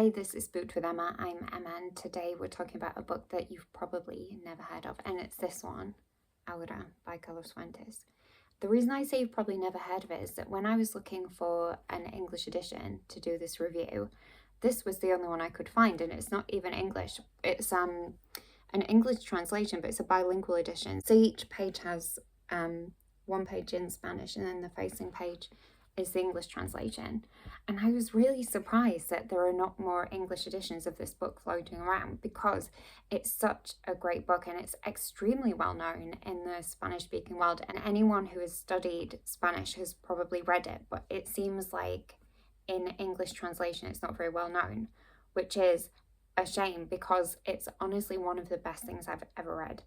Hi, this is Booked with Emma. I'm Emma, and today we're talking about a book that you've probably never heard of, and it's this one, Aura by Carlos Fuentes. The reason I say you've probably never heard of it is that when I was looking for an English edition to do this review, this was the only one I could find, and it's not even English. It's an English translation, but it's a bilingual edition. So each page has one page in Spanish, and then the facing page is the English translation. And I was really surprised that there are not more English editions of this book floating around, because it's such a great book and it's extremely well known in the Spanish speaking world, and anyone who has studied Spanish has probably read it, but it seems like in English translation it's not very well known, which is a shame because it's honestly one of the best things I've ever read,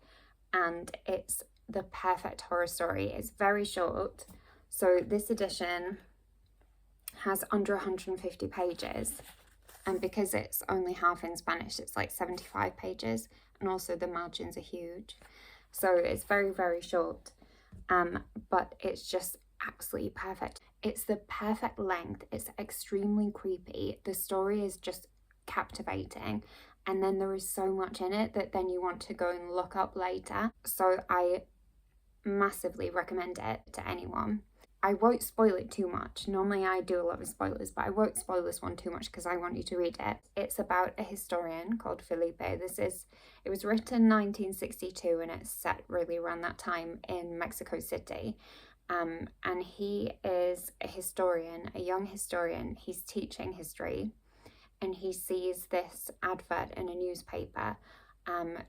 and it's the perfect horror story. It's very short. So this edition has under 150 pages, and because it's only half in Spanish, it's like 75 pages, and also the margins are huge. So it's very, very short, but it's just absolutely perfect. It's the perfect length. It's extremely creepy. The story is just captivating, and then there is so much in it that then you want to go and look up later. So I massively recommend it to anyone. I won't spoil it too much. Normally I do a lot of spoilers, but I won't spoil this one too much because I want you to read it. It's about a historian called Felipe. It was written in 1962, and it's set really around that time in Mexico City. And he is a historian, a young historian. He's teaching history, and he sees this advert in a newspaper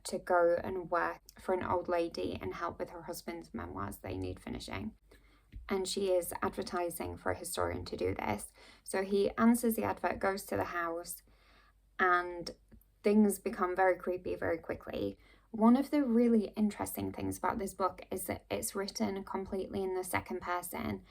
to go and work for an old lady and help with her husband's memoirs they need finishing. And she is advertising for a historian to do this. So he answers the advert, goes to the house, and things become very creepy very quickly. One of the really interesting things about this book is that it's written completely in the second person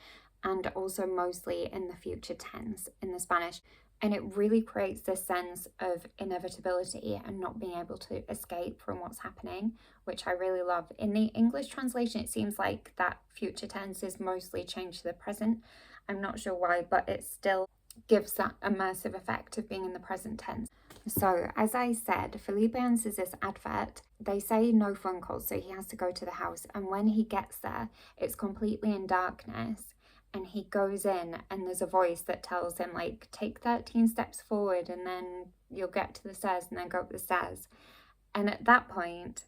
and also mostly in the future tense in the Spanish. And it really creates this sense of inevitability and not being able to escape from what's happening, which I really love. In the English translation, it seems like that future tense is mostly changed to the present. I'm not sure why, but it still gives that immersive effect of being in the present tense. So, as I said, Felipe answers this advert. They say no phone calls, so he has to go to the house. And when he gets there, it's completely in darkness. And he goes in, and there's a voice that tells him, like, take 13 steps forward and then you'll get to the stairs, and then go up the stairs. And at that point,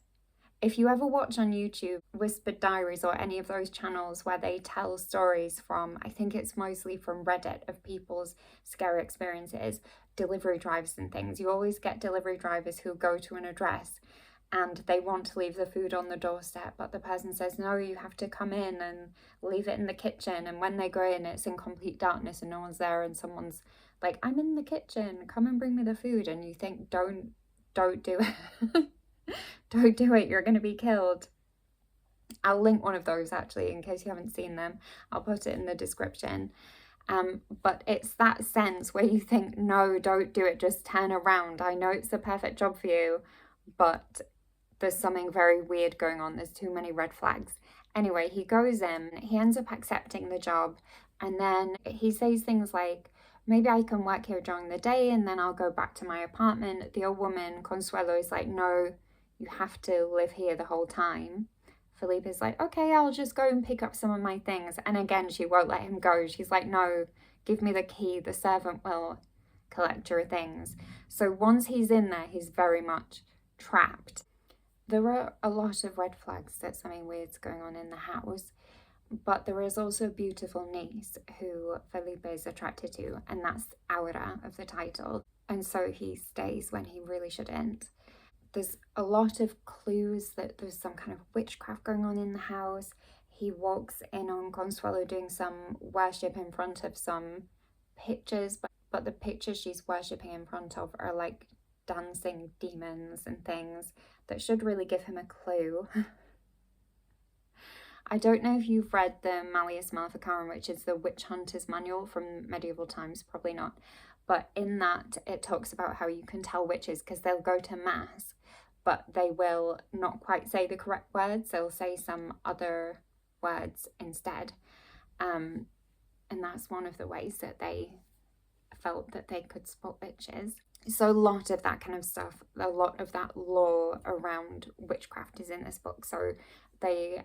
if you ever watch on YouTube Whispered Diaries or any of those channels where they tell stories from, I think it's mostly from Reddit, of people's scary experiences, delivery drivers and things, you always get delivery drivers who go to an address and they want to leave the food on the doorstep, but the person says, no, you have to come in and leave it in the kitchen. And when they go in, it's in complete darkness and no one's there, and someone's like, I'm in the kitchen, come and bring me the food. And you think, don't do it. Don't do it, you're going to be killed. I'll link one of those actually in case you haven't seen them. I'll put it in the description. But it's that sense where you think, no, don't do it, just turn around. I know it's the perfect job for you, but there's something very weird going on. There's too many red flags. Anyway, he goes in, he ends up accepting the job, and then he says things like, maybe I can work here during the day and then I'll go back to my apartment. The old woman, Consuelo, is like, no, you have to live here the whole time. Felipe is like, okay, I'll just go and pick up some of my things. And again, she won't let him go. She's like, no, give me the key. The servant will collect your things. So once he's in there, he's very much trapped. There are a lot of red flags that something weird's going on in the house, but there is also a beautiful niece who Felipe is attracted to, and that's Aura of the title. And so he stays when he really shouldn't. There's a lot of clues that there's some kind of witchcraft going on in the house. He walks in on Consuelo doing some worship in front of some pictures, but the pictures she's worshipping in front of are like dancing demons and things that should really give him a clue. I don't know if you've read the Malleus Maleficarum, which is the witch hunter's manual from medieval times, probably not. But in that, it talks about how you can tell witches because they'll go to mass, but they will not quite say the correct words. They'll say some other words instead. And that's one of the ways that they felt that they could spot witches. So a lot of that kind of stuff, a lot of that lore around witchcraft is in this book. So they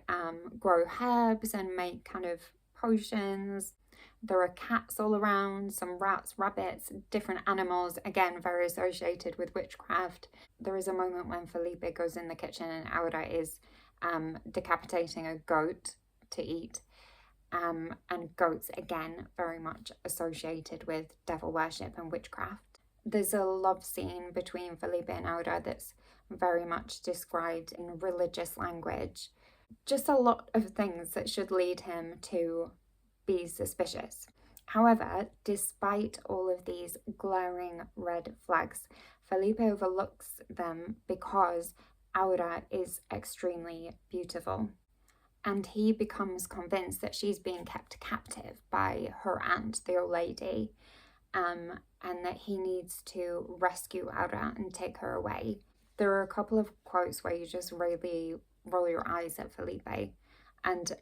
grow herbs and make kind of potions. There are cats all around, some rats, rabbits, different animals, again, very associated with witchcraft. There is a moment when Felipe goes in the kitchen and Aura is decapitating a goat to eat. And goats, again, very much associated with devil worship and witchcraft. There's a love scene between Felipe and Aura that's very much described in religious language. Just a lot of things that should lead him to be suspicious. However, despite all of these glaring red flags, Felipe overlooks them because Aura is extremely beautiful. And he becomes convinced that she's being kept captive by her aunt, the old lady, and that he needs to rescue Aura and take her away. There are a couple of quotes where you just really roll your eyes at Felipe. And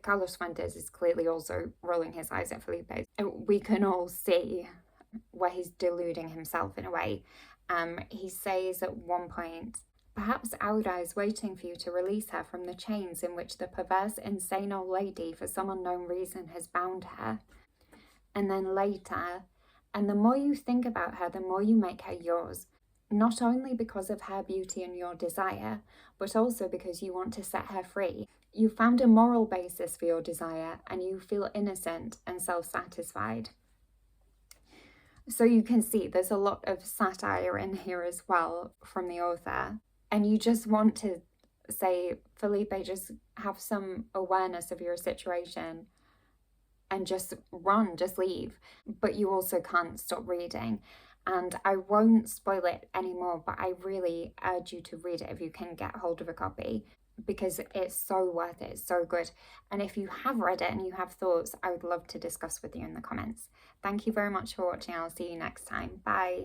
Carlos Fuentes is clearly also rolling his eyes at Felipe. We can all see where he's deluding himself in a way. He says at one point, "Perhaps Aura is waiting for you to release her from the chains in which the perverse, insane old lady for some unknown reason has bound her." And then later, "And the more you think about her, the more you make her yours. Not only because of her beauty and your desire, but also because you want to set her free. You found a moral basis for your desire and you feel innocent and self-satisfied." So you can see there's a lot of satire in here as well from the author. And you just want to say, Felipe, just have some awareness of your situation and just run, just leave. But you also can't stop reading. And I won't spoil it anymore, but I really urge you to read it if you can get hold of a copy, because it's so worth it, it's so good. And if you have read it and you have thoughts, I would love to discuss with you in the comments. Thank you very much for watching. I'll see you next time. Bye.